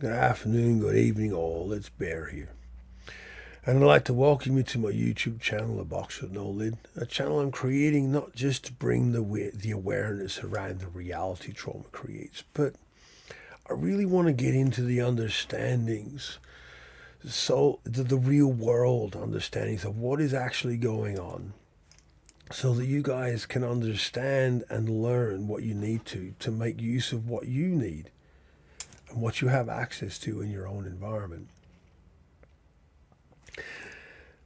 Good afternoon, good evening, all. It's Bear here. And I'd like to welcome you to my YouTube channel, A Box with No Lid, a channel I'm creating not just to bring the awareness around the reality trauma creates, but I really want to get into the understandings, so the real world understandings of what is actually going on, so that you guys can understand and learn what you need to make use of what you need and what you have access to in your own environment.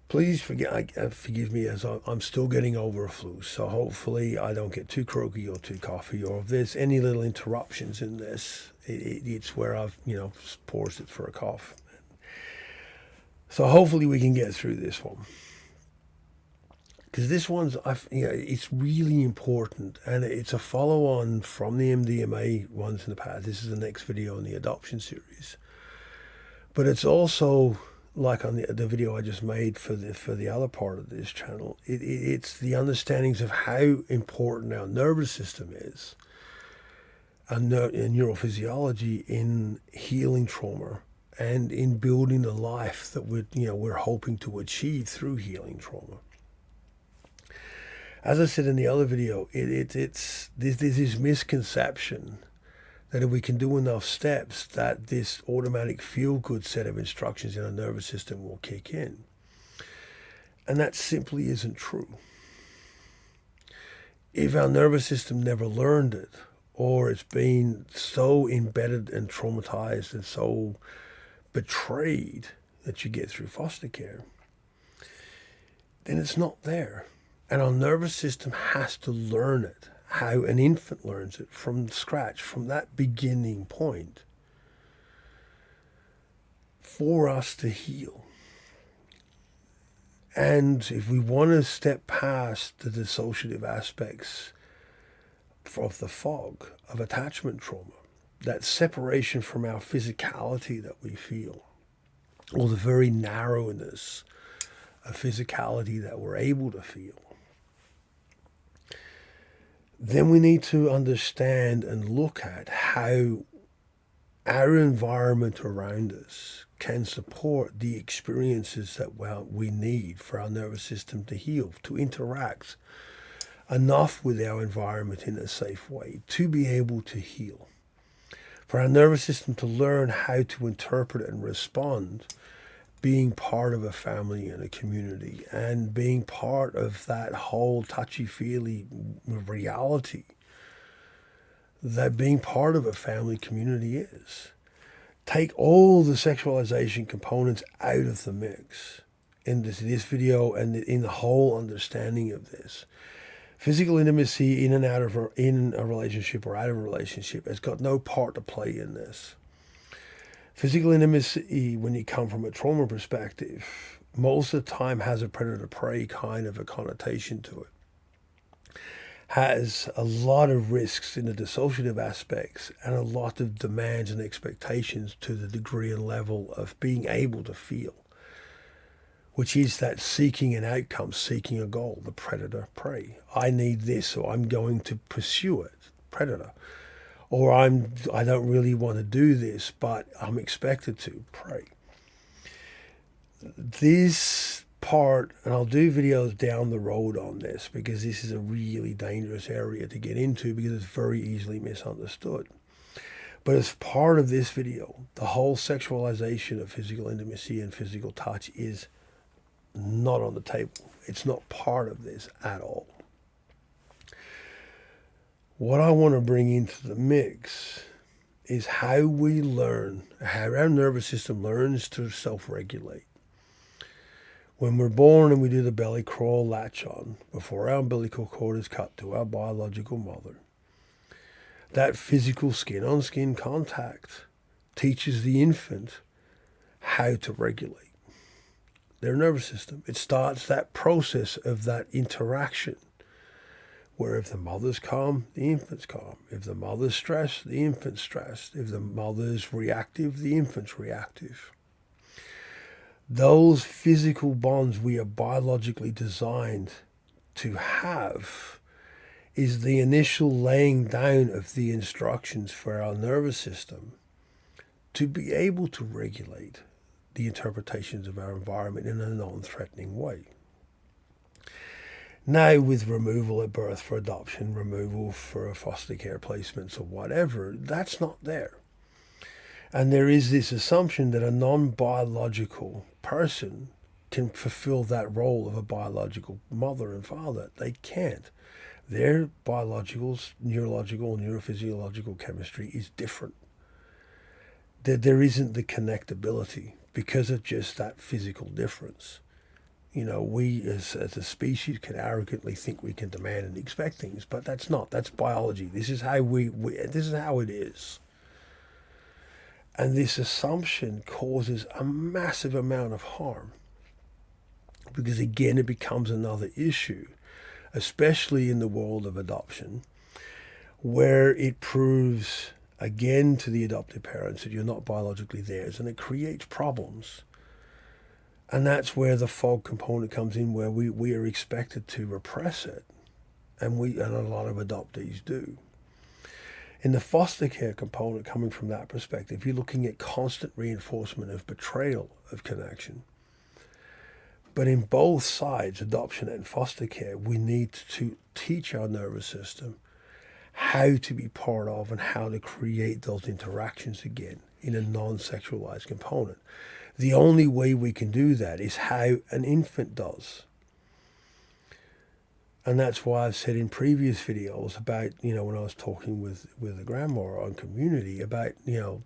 Please forgive me as I'm still getting over a flu, so hopefully I don't get too croaky or too coughy, or if there's any little interruptions in this, it's where I've paused it for a cough. So hopefully we can get through this one, because this one's it's really important, and it's a follow-on from the MDMA ones in the past. This is the next video in the adoption series, but it's also like on the video I just made for the other part of this channel. It's the understandings of how important our nervous system is and neurophysiology in healing trauma and in building the life that we're hoping to achieve through healing trauma. As I said in the other video, there's this misconception that if we can do enough steps, that this automatic feel-good set of instructions in our nervous system will kick in. And that simply isn't true. If our nervous system never learned it, or it's been so embedded and traumatized and so betrayed that you get through foster care, then it's not there. And our nervous system has to learn it, how an infant learns it from scratch, from that beginning point, for us to heal. And if we want to step past the dissociative aspects of the fog of attachment trauma, that separation from our physicality that we feel, or the very narrowness of physicality that we're able to feel, then we need to understand and look at how our environment around us can support the experiences that we need for our nervous system to heal, to interact enough with our environment in a safe way to be able to heal, for our nervous system to learn how to interpret and respond, being part of a family and a community, and being part of that whole touchy-feely reality that being part of a family community is. Take all the sexualization components out of the mix in this video and in the whole understanding of this. Physical intimacy in a relationship or out of a relationship has got no part to play in this. Physical intimacy, when you come from a trauma perspective, most of the time has a predator-prey kind of a connotation to it. Has a lot of risks in the dissociative aspects and a lot of demands and expectations to the degree and level of being able to feel, which is that seeking an outcome, seeking a goal, the predator-prey. I need this, so I'm going to pursue it, predator. Or I don't really want to do this, but I'm expected to, prey. This part, and I'll do videos down the road on this, because this is a really dangerous area to get into because it's very easily misunderstood. But as part of this video, the whole sexualization of physical intimacy and physical touch is not on the table. It's not part of this at all. What I want to bring into the mix is how we learn, how our nervous system learns to self-regulate. When we're born and we do the belly crawl latch on, before our umbilical cord is cut to our biological mother, that physical skin-on-skin contact teaches the infant how to regulate their nervous system. It starts that process of that interaction, where if the mother's calm, the infant's calm. If the mother's stressed, the infant's stressed. If the mother's reactive, the infant's reactive. Those physical bonds we are biologically designed to have is the initial laying down of the instructions for our nervous system to be able to regulate the interpretations of our environment in a non-threatening way. Now, with removal at birth for adoption, removal for foster care placements or whatever, that's not there. And there is this assumption that a non-biological person can fulfill that role of a biological mother and father. They can't. Their biological, neurological, neurophysiological chemistry is different. There isn't the connectability because of just that physical difference. You know, we as a species can arrogantly think we can demand and expect things, but that's not. That's biology. This is how this is how it is. And this assumption causes a massive amount of harm because, again, it becomes another issue, especially in the world of adoption, where it proves again to the adoptive parents that you're not biologically theirs, and it creates problems. And that's where the fog component comes in, where we are expected to repress it, and a lot of adoptees do. In the foster care component, coming from that perspective, you're looking at constant reinforcement of betrayal of connection. But in both sides, adoption and foster care, we need to teach our nervous system how to be part of and how to create those interactions again in a non-sexualized component. The only way we can do that is how an infant does. And that's why I've said in previous videos about, when I was talking with a grandma on community about,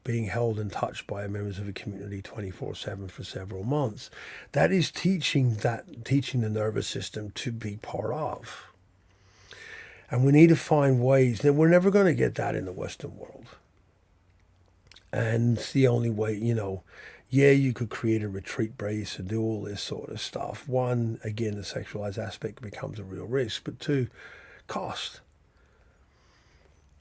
being held and touched by members of a community 24/7 for several months. That is teaching the nervous system to be part of. And we need to find ways that we're never going to get that in the Western world. And it's the only way, you could create a retreat brace and do all this sort of stuff. One, again, the sexualized aspect becomes a real risk. But two, cost.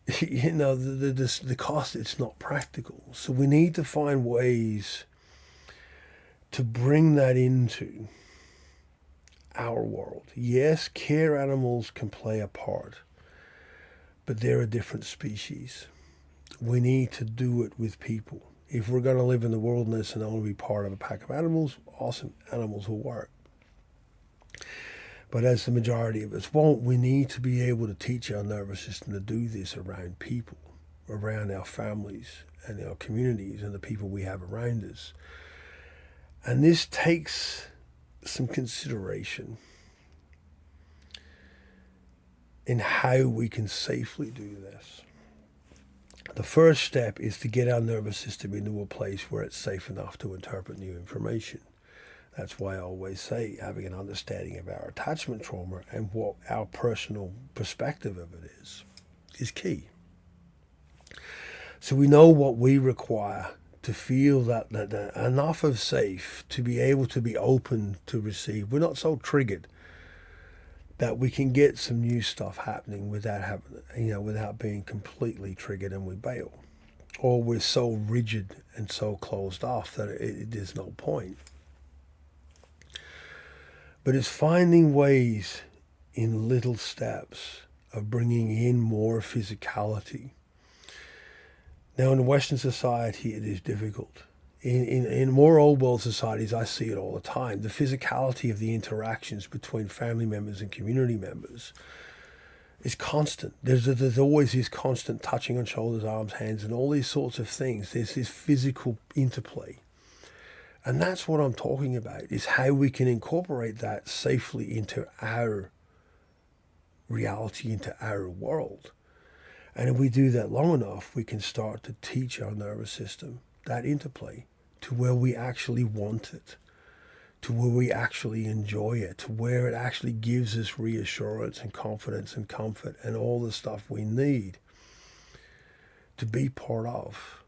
The cost, it's not practical. So we need to find ways to bring that into our world. Yes, care animals can play a part, but they're a different species. We need to do it with people. If we're going to live in the wilderness and only be part of a pack of animals, awesome, animals will work. But as the majority of us won't, we need to be able to teach our nervous system to do this around people, around our families and our communities and the people we have around us. And this takes some consideration in how we can safely do this. The first step is to get our nervous system into a place where it's safe enough to interpret new information. That's why I always say having an understanding of our attachment trauma and what our personal perspective of it is key. So we know what we require to feel that enough of safe to be able to be open to receive. We're not so triggered that we can get some new stuff happening without being completely triggered and we bail. Or we're so rigid and so closed off that there's no point. But it's finding ways in little steps of bringing in more physicality. Now, in Western society, it is difficult. In more old world societies, I see it all the time. The physicality of the interactions between family members and community members is constant. There's always this constant touching on shoulders, arms, hands, and all these sorts of things. There's this physical interplay. And that's what I'm talking about, is how we can incorporate that safely into our reality, into our world. And if we do that long enough, we can start to teach our nervous system that interplay to where we actually want it, to where we actually enjoy it, to where it actually gives us reassurance and confidence and comfort and all the stuff we need to be part of.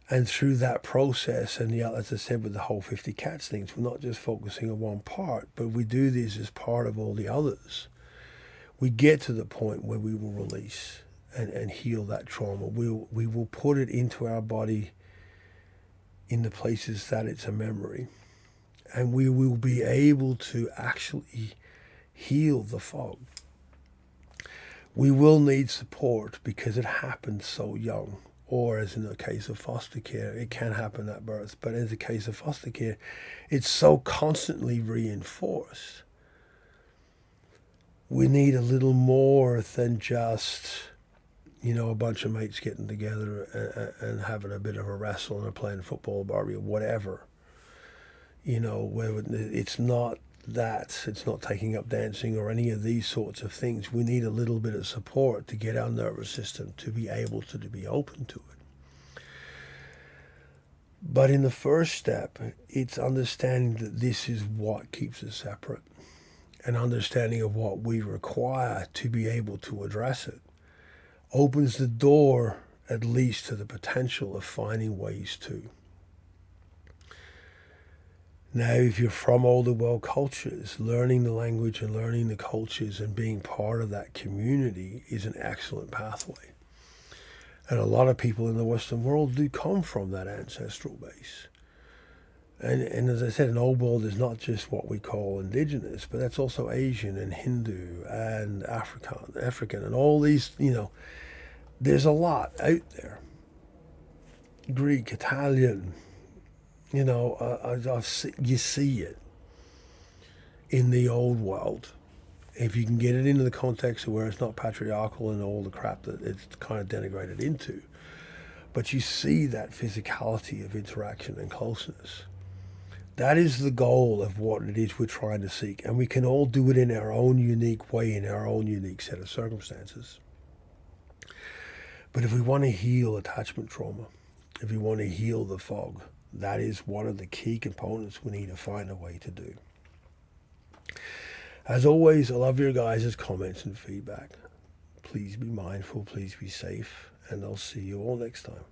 And through that process, and as I said with the whole 50 cats things, we're not just focusing on one part, but we do this as part of all the others. We get to the point where we will release and heal that trauma. We will put it into our body in the places that it's a memory. And we will be able to actually heal the fog. We will need support because it happened so young. or as in the case of foster care, it can happen at birth. But in the case of foster care, it's so constantly reinforced. We need a little more than just, a bunch of mates getting together and having a bit of a wrestle and playing football, Barbie, or whatever. Where it's not that, it's not taking up dancing or any of these sorts of things. We need a little bit of support to get our nervous system to be able to be open to it. But in the first step, it's understanding that this is what keeps us separate, an understanding of what we require to be able to address it opens the door at least to the potential of finding ways to. Now, if you're from older world cultures, learning the language and learning the cultures and being part of that community is an excellent pathway. And a lot of people in the Western world do come from that ancestral base. And as I said, an old world is not just what we call indigenous, but that's also Asian and Hindu and African and all these, there's a lot out there. Greek, Italian, you see it in the old world. If you can get it into the context of where it's not patriarchal and all the crap that it's kind of denigrated into, but you see that physicality of interaction and closeness. That is the goal of what it is we're trying to seek. And we can all do it in our own unique way, in our own unique set of circumstances. But if we want to heal attachment trauma, if we want to heal the fog, that is one of the key components we need to find a way to do. As always, I love your guys' comments and feedback. Please be mindful, please be safe, and I'll see you all next time.